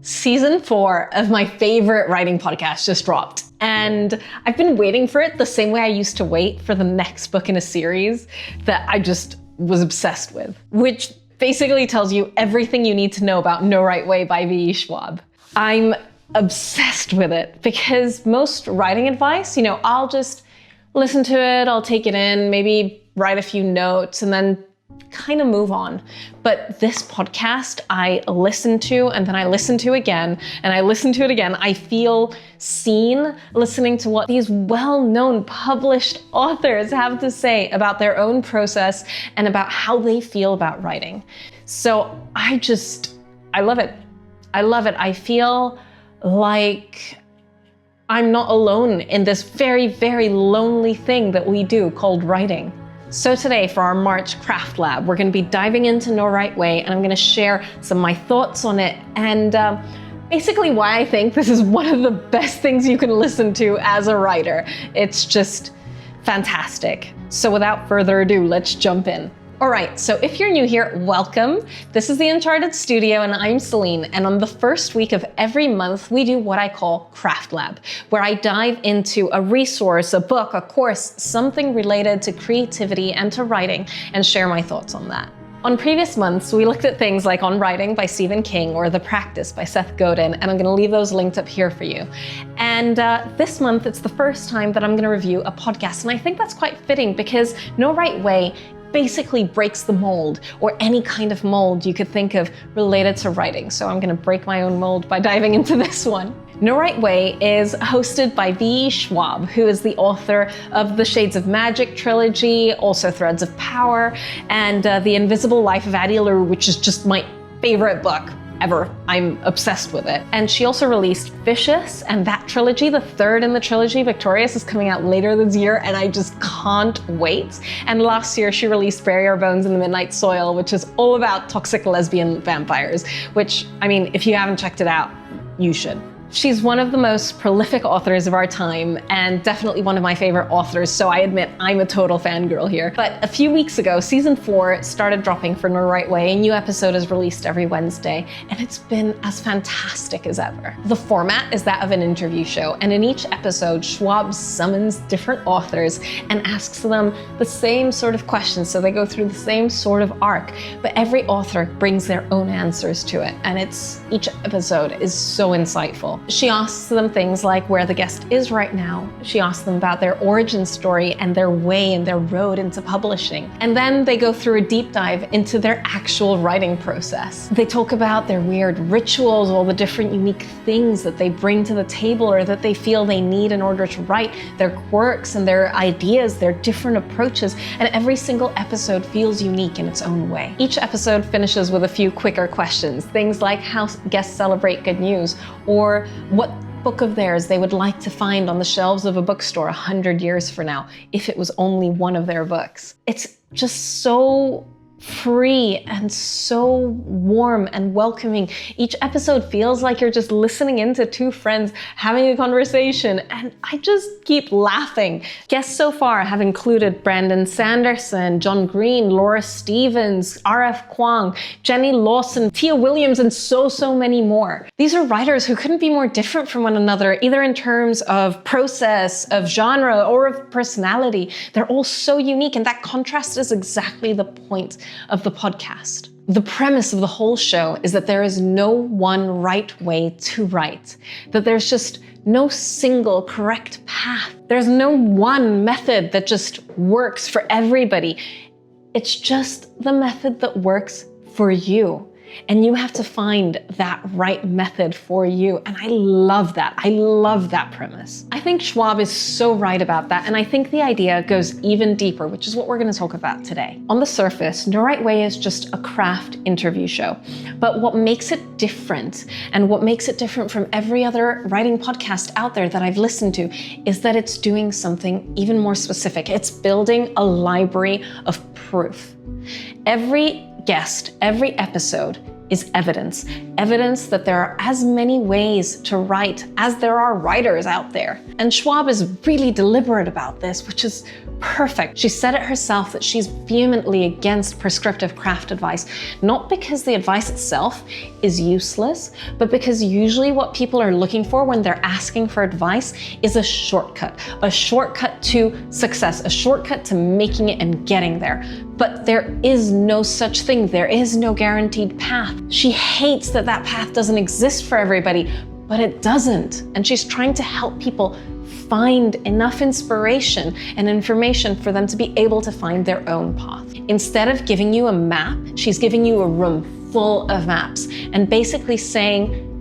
Season 4 of my favorite writing podcast just dropped. And I've been waiting for it the same way I used to wait for the next book in a series that I just was obsessed with, which basically tells you everything you need to know about No Right Way by VE Schwab. I'm obsessed with it because most writing advice, I'll just listen to it, I'll take it in, maybe write a few notes and then kind of move on. But this podcast, I listen to and then I listen to again and I listen to it again. I feel seen listening to what these well-known published authors have to say about their own process and about how they feel about writing. So I love it. I love it. I feel like I'm not alone in this very, very lonely thing that we do called writing. So today for our March Craft Lab, we're going to be diving into No Right Way and I'm going to share some of my thoughts on it and basically why I think this is one of the best things you can listen to as a writer. It's just fantastic. So without further ado, let's jump in. All right, so if you're new here, welcome. This is the Uncharted Studio and I'm Celine. And on the first week of every month, we do what I call Craft Lab, where I dive into a resource, a book, a course, something related to creativity and to writing and share my thoughts on that. On previous months, we looked at things like On Writing by Stephen King or The Practice by Seth Godin, and I'm gonna leave those linked up here for you. And this month, it's the first time that I'm gonna review a podcast, and I think that's quite fitting because No Right Way basically breaks the mold, or any kind of mold you could think of related to writing. So I'm gonna break my own mold by diving into this one. No Right Way is hosted by VE Schwab, who is the author of the Shades of Magic trilogy, also Threads of Power, and The Invisible Life of Addie LaRue, which is just my favorite book ever. I'm obsessed with it. And she also released Vicious, and that trilogy, the third in the trilogy, Victorious, is coming out later this year, and I just can't wait. And last year she released Bury Our Bones in the Midnight Soil, which is all about toxic lesbian vampires, which, if you haven't checked it out, you should. She's one of the most prolific authors of our time and definitely one of my favorite authors, so I admit I'm a total fangirl here. But a few weeks ago, season 4 started dropping for No Right Way. A new episode is released every Wednesday, and it's been as fantastic as ever. The format is that of an interview show, and in each episode, Schwab summons different authors and asks them the same sort of questions, so they go through the same sort of arc, but every author brings their own answers to it, and each episode is so insightful. She asks them things like where the guest is right now. She asks them about their origin story and their way and their road into publishing. And then they go through a deep dive into their actual writing process. They talk about their weird rituals, all the different unique things that they bring to the table or that they feel they need in order to write, their quirks and their ideas, their different approaches, and every single episode feels unique in its own way. Each episode finishes with a few quicker questions, things like how guests celebrate good news, or what book of theirs they would like to find on the shelves of a bookstore 100 years from now if it was only one of their books. It's just so free and so warm and welcoming. Each episode feels like you're just listening into two friends having a conversation, and I just keep laughing. Guests so far have included Brandon Sanderson, John Green, Laura Stevens, R.F. Kuang, Jenny Lawson, Tia Williams, and so many more. These are writers who couldn't be more different from one another, either in terms of process, of genre, or of personality. They're all so unique, and that contrast is exactly the point of the podcast. The premise of the whole show is that there is no one right way to write, that there's just no single correct path. There's no one method that just works for everybody. It's just the method that works for you. And you have to find that right method for you. And I love that. I love that premise. I think Schwab is so right about that. And I think the idea goes even deeper, which is what we're going to talk about today. On the surface, No Right Way is just a craft interview show. But what makes it different, and what makes it different from every other writing podcast out there that I've listened to, is that it's doing something even more specific. It's building a library of proof. Every guest, every episode is evidence. Evidence that there are as many ways to write as there are writers out there. And Schwab is really deliberate about this, which is perfect. She said it herself that she's vehemently against prescriptive craft advice, not because the advice itself is useless, but because usually what people are looking for when they're asking for advice is a shortcut to success, a shortcut to making it and getting there. But there is no such thing. There is no guaranteed path. She hates that that path doesn't exist for everybody, but it doesn't. And she's trying to help people find enough inspiration and information for them to be able to find their own path. Instead of giving you a map, she's giving you a room full of maps and basically saying,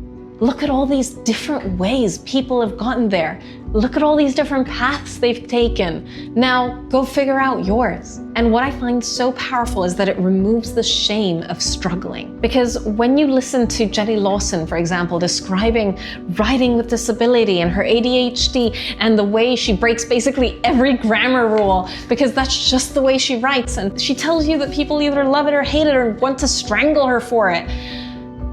look at all these different ways people have gotten there. Look at all these different paths they've taken. Now go figure out yours. And what I find so powerful is that it removes the shame of struggling. Because when you listen to Jenny Lawson, for example, describing writing with disability and her ADHD and the way she breaks basically every grammar rule, because that's just the way she writes. And she tells you that people either love it or hate it or want to strangle her for it.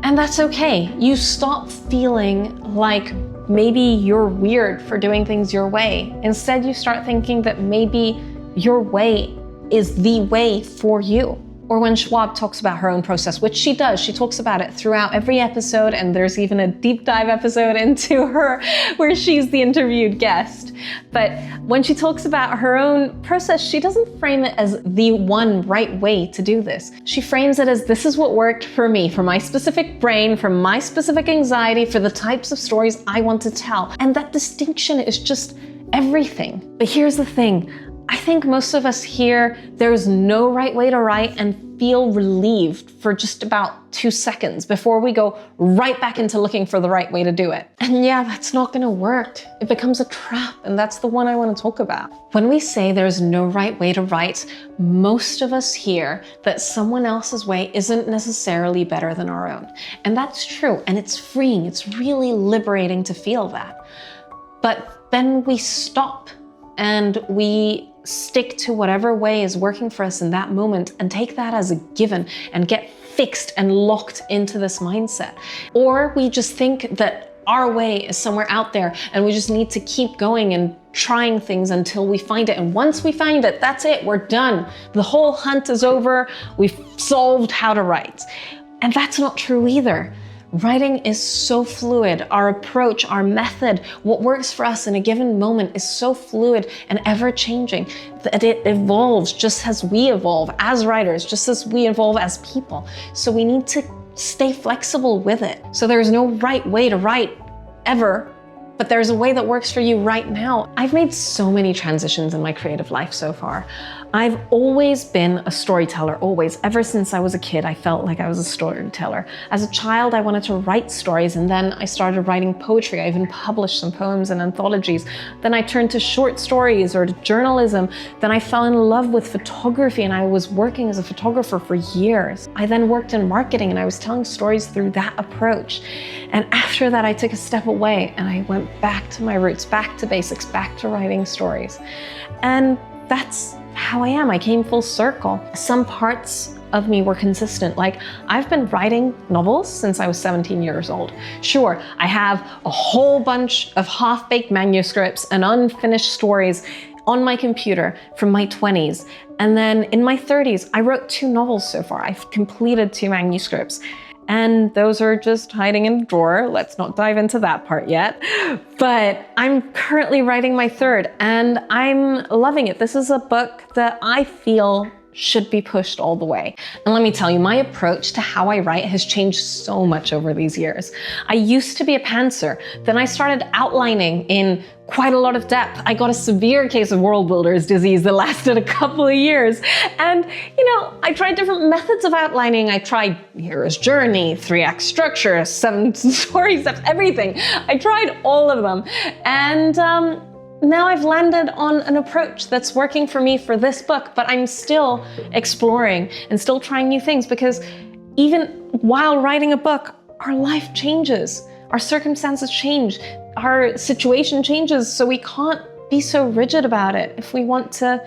And that's okay. You stop feeling like maybe you're weird for doing things your way. Instead, you start thinking that maybe your way is the way for you. Or when Schwab talks about her own process, which she does, she talks about it throughout every episode, and there's even a deep dive episode into her where she's the interviewed guest. But when she talks about her own process, she doesn't frame it as the one right way to do this. She frames it as, this is what worked for me, for my specific brain, for my specific anxiety, for the types of stories I want to tell. And that distinction is just everything. But here's the thing. I think most of us here, there's no right way to write and feel relieved for just about 2 seconds before we go right back into looking for the right way to do it. And yeah, that's not gonna work. It becomes a trap, and that's the one I wanna talk about. When we say there's no right way to write, most of us hear that someone else's way isn't necessarily better than our own. And that's true, and it's freeing. It's really liberating to feel that. But then we stop and we stick to whatever way is working for us in that moment and take that as a given and get fixed and locked into this mindset. Or we just think that our way is somewhere out there and we just need to keep going and trying things until we find it. And once we find it, that's it, we're done. The whole hunt is over. We've solved how to write. And that's not true either. Writing is so fluid. Our approach, our method, what works for us in a given moment is so fluid and ever-changing that it evolves just as we evolve as writers, just as we evolve as people. So we need to stay flexible with it. So there's no right way to write ever, but there's a way that works for you right now. I've made so many transitions in my creative life so far. I've always been a storyteller, always. Ever since I was a kid, I felt like I was a storyteller. As a child, I wanted to write stories, and then I started writing poetry. I even published some poems in anthologies. Then I turned to short stories or to journalism. Then I fell in love with photography, and I was working as a photographer for years. I then worked in marketing, and I was telling stories through that approach. And after that, I took a step away, and I went back to my roots, back to basics, back to writing stories. And that's how I am. I came full circle. Some parts of me were consistent. Like, I've been writing novels since I was 17 years old. Sure, I have a whole bunch of half-baked manuscripts and unfinished stories on my computer from my 20s. And then in my 30s, I wrote 2 novels so far. I've completed 2 manuscripts. And those are just hiding in a drawer. Let's not dive into that part yet. But I'm currently writing my 3rd, and I'm loving it. This is a book that I feel should be pushed all the way. And let me tell you, my approach to how I write has changed so much over these years. I used to be a pantser. Then I started outlining in quite a lot of depth. I got a severe case of world builder's disease that lasted a couple of years. And, I tried different methods of outlining. I tried hero's journey, 3-act structure, 7 story steps, everything. I tried all of them. And now I've landed on an approach that's working for me for this book, but I'm still exploring and still trying new things, because even while writing a book, our life changes, our circumstances change, our situation changes, so we can't be so rigid about it if we want to,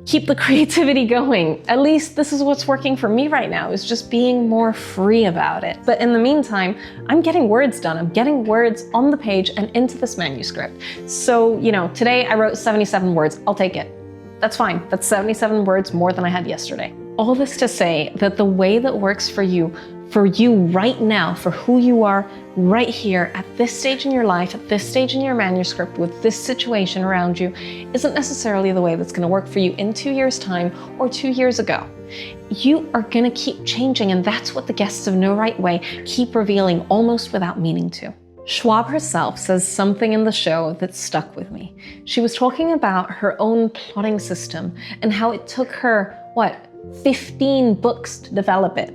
keep the creativity going. At least this is what's working for me right now, is just being more free about it. But in the meantime, I'm getting words done. I'm getting words on the page and into this manuscript. So, today I wrote 77 words. I'll take it. That's fine. That's 77 words more than I had yesterday. All this to say that the way that works for you right now, for who you are right here at this stage in your life, at this stage in your manuscript, with this situation around you, isn't necessarily the way that's going to work for you in 2 years' time or 2 years ago. You are going to keep changing, and that's what the guests of No Right Way keep revealing almost without meaning to. Schwab herself says something in the show that stuck with me. She was talking about her own plotting system and how it took her, 15 books to develop it.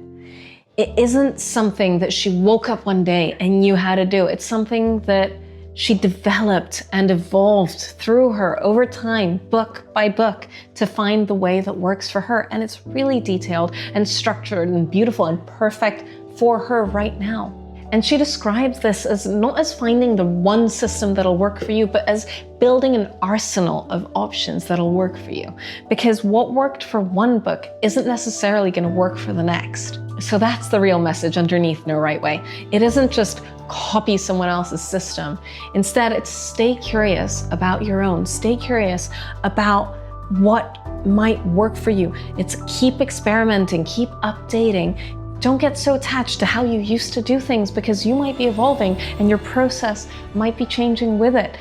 It isn't something that she woke up one day and knew how to do. It's something that she developed and evolved through her over time, book by book, to find the way that works for her. And it's really detailed and structured and beautiful and perfect for her right now. And she describes this as not as finding the one system that'll work for you, but as building an arsenal of options that'll work for you. Because what worked for one book isn't necessarily going to work for the next. So that's the real message underneath No Right Way. It isn't just copy someone else's system. Instead, it's stay curious about your own. Stay curious about what might work for you. It's keep experimenting, keep updating. Don't get so attached to how you used to do things, because you might be evolving and your process might be changing with it.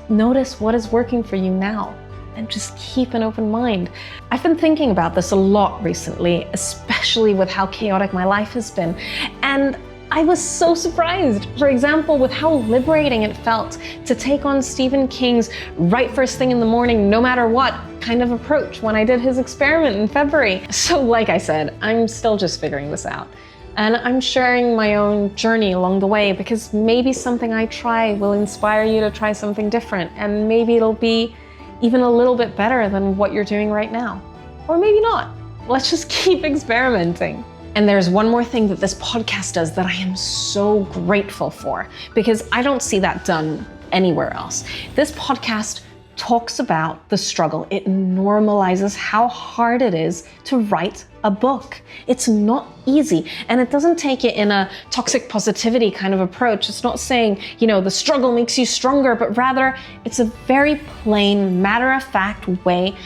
Notice what is working for you now and just keep an open mind. I've been thinking about this a lot recently, especially with how chaotic my life has been. And I was so surprised, for example, with how liberating it felt to take on Stephen King's right first thing in the morning, no matter what kind of approach when I did his experiment in February. So like I said, I'm still just figuring this out. And I'm sharing my own journey along the way, because maybe something I try will inspire you to try something different. And maybe it'll be even a little bit better than what you're doing right now. Or maybe not. Let's just keep experimenting. And there's one more thing that this podcast does that I am so grateful for, because I don't see that done anywhere else. This podcast talks about the struggle. It normalizes how hard it is to write a book. It's not easy, and it doesn't take it in a toxic positivity kind of approach. It's not saying, the struggle makes you stronger, but rather it's a very plain, matter-of-fact way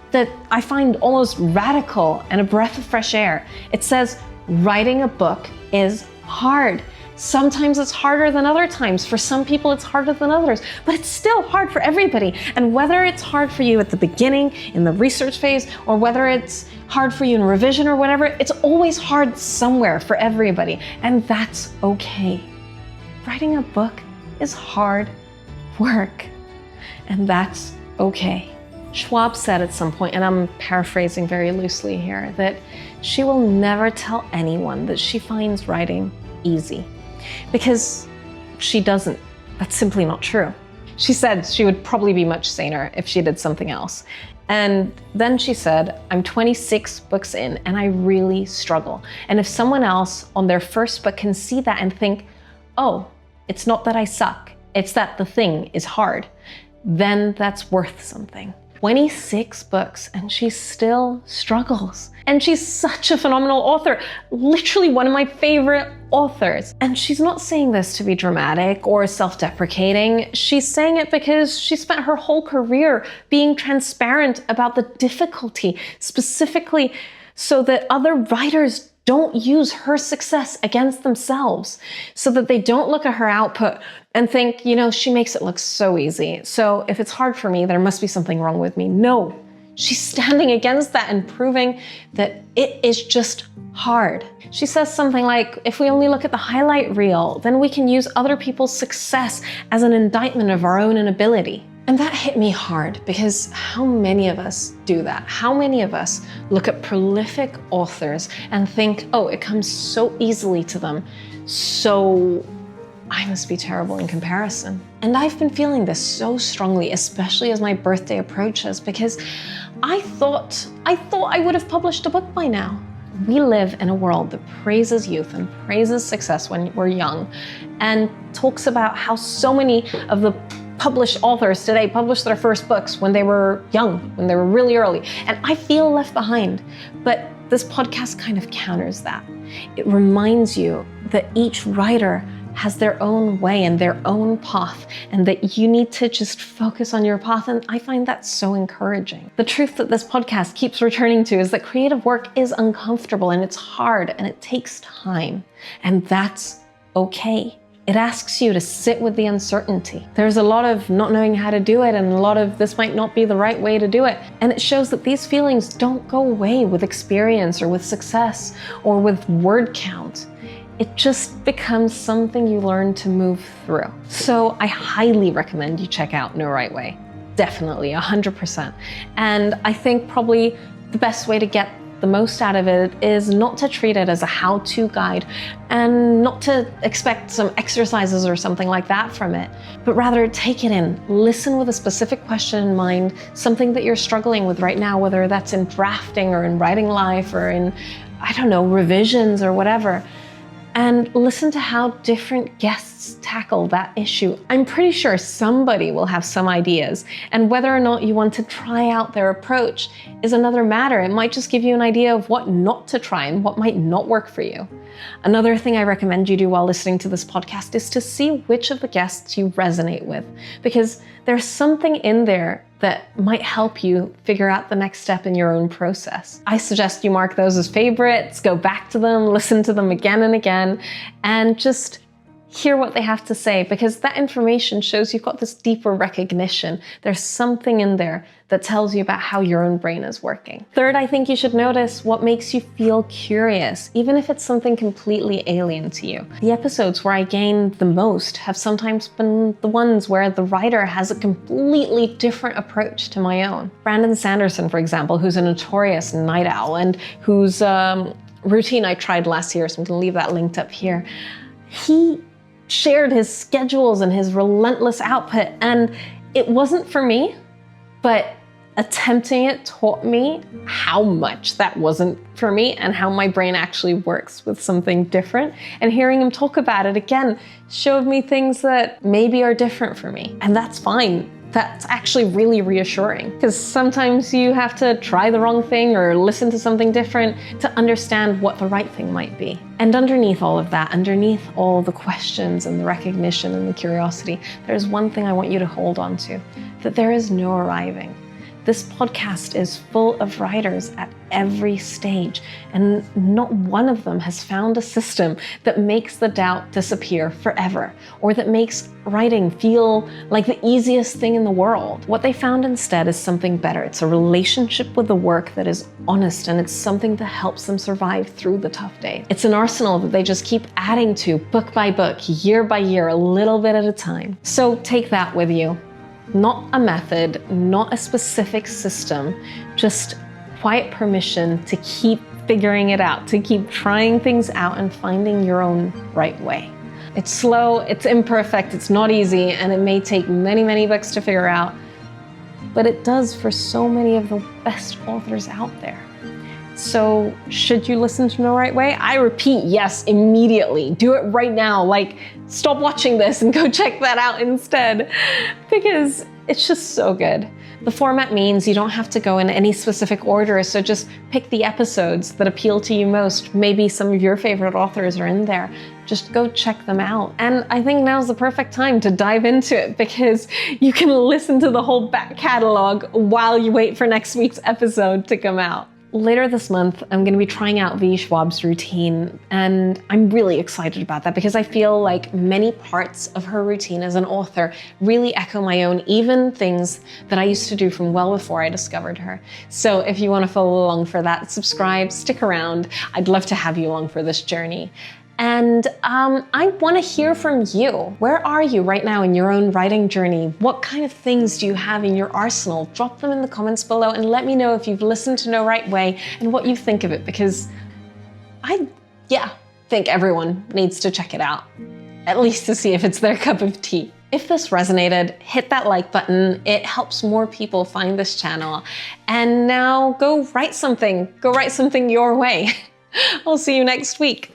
that I find almost radical and a breath of fresh air. It says, writing a book is hard. Sometimes it's harder than other times. For some people, it's harder than others, but it's still hard for everybody. And whether it's hard for you at the beginning, in the research phase, or whether it's hard for you in revision or whatever, it's always hard somewhere for everybody. And that's okay. Writing a book is hard work, and that's okay. Schwab said at some point, and I'm paraphrasing very loosely here, that she will never tell anyone that she finds writing easy, because she doesn't. That's simply not true. She said she would probably be much saner if she did something else. And then she said, I'm 26 books in and I really struggle. And if someone else on their first book can see that and think, oh, it's not that I suck, it's that the thing is hard, then that's worth something. 26 books and she still struggles. And she's such a phenomenal author, literally one of my favorite authors. And she's not saying this to be dramatic or self-deprecating. She's saying it because she spent her whole career being transparent about the difficulty, specifically so that other writers don't use her success against themselves, so that they don't look at her output and think, she makes it look so easy. So if it's hard for me, there must be something wrong with me. No, she's standing against that and proving that it is just hard. She says something like, if we only look at the highlight reel, then we can use other people's success as an indictment of our own inability. And that hit me hard, because how many of us do that? How many of us look at prolific authors and think, oh, it comes so easily to them, so I must be terrible in comparison. And I've been feeling this so strongly, especially as my birthday approaches, because I thought I would have published a book by now. We live in a world that praises youth and praises success when we're young, and talks about how so many of the published authors today publish their first books when they were young, when they were really early, and I feel left behind. But this podcast kind of counters that. It reminds you that each writer has their own way and their own path, and that you need to just focus on your path, and I find that so encouraging. The truth that this podcast keeps returning to is that creative work is uncomfortable and it's hard and it takes time, and that's okay. It asks you to sit with the uncertainty. There's a lot of not knowing how to do it, and a lot of this might not be the right way to do it, and it shows that these feelings don't go away with experience or with success or with word count. It just becomes something you learn to move through. So I highly recommend you check out No Right Way. Definitely, 100%. And I think probably the best way to get the most out of it is not to treat it as a how-to guide and not to expect some exercises or something like that from it, but rather take it in, listen with a specific question in mind, something that you're struggling with right now, whether that's in drafting or in writing life or in, I don't know, revisions or whatever. And listen to how different guests tackle that issue. I'm pretty sure somebody will have some ideas, and whether or not you want to try out their approach is another matter. It might just give you an idea of what not to try and what might not work for you. Another thing I recommend you do while listening to this podcast is to see which of the guests you resonate with, because there's something in there that might help you figure out the next step in your own process. I suggest you mark those as favorites, go back to them, listen to them again and again, and just hear what they have to say, because that information shows you've got this deeper recognition. There's something in there that tells you about how your own brain is working. Third, I think you should notice what makes you feel curious, even if it's something completely alien to you. The episodes where I gained the most have sometimes been the ones where the writer has a completely different approach to my own. Brandon Sanderson, for example, who's a notorious night owl and whose routine I tried last year, so I'm gonna leave that linked up here. He shared his schedules and his relentless output, and it wasn't for me, but attempting it taught me how much that wasn't for me and how my brain actually works with something different. And hearing him talk about it again showed me things that maybe are different for me, and that's fine. That's actually really reassuring, because sometimes you have to try the wrong thing or listen to something different to understand what the right thing might be. And underneath all of that, underneath all the questions and the recognition and the curiosity, there's one thing I want you to hold on to, that there is no arriving. This podcast is full of writers at every stage, and not one of them has found a system that makes the doubt disappear forever, or that makes writing feel like the easiest thing in the world. What they found instead is something better. It's a relationship with the work that is honest, and it's something that helps them survive through the tough days. It's an arsenal that they just keep adding to book by book, year by year, a little bit at a time. So take that with you. Not a method, not a specific system, just quiet permission to keep figuring it out, to keep trying things out and finding your own right way. It's slow, it's imperfect, it's not easy, and it may take many, many books to figure out, but it does for so many of the best authors out there. So should you listen to No Right Way? I repeat, yes, immediately. Do it right now. Like, stop watching this and go check that out instead, because it's just so good. The format means you don't have to go in any specific order, so just pick the episodes that appeal to you most. Maybe some of your favorite authors are in there. Just go check them out. And I think now's the perfect time to dive into it, because you can listen to the whole back catalog while you wait for next week's episode to come out. Later this month, I'm going to be trying out VE Schwab's routine, and I'm really excited about that because I feel like many parts of her routine as an author really echo my own, even things that I used to do from well before I discovered her. So if you want to follow along for that, subscribe, stick around. I'd love to have you along for this journey. And I want to hear from you. Where are you right now in your own writing journey? What kind of things do you have in your arsenal? Drop them in the comments below and let me know if you've listened to No Right Way and what you think of it, because I think everyone needs to check it out, at least to see if it's their cup of tea. If this resonated, hit that like button. It helps more people find this channel. And now go write something your way. I'll see you next week.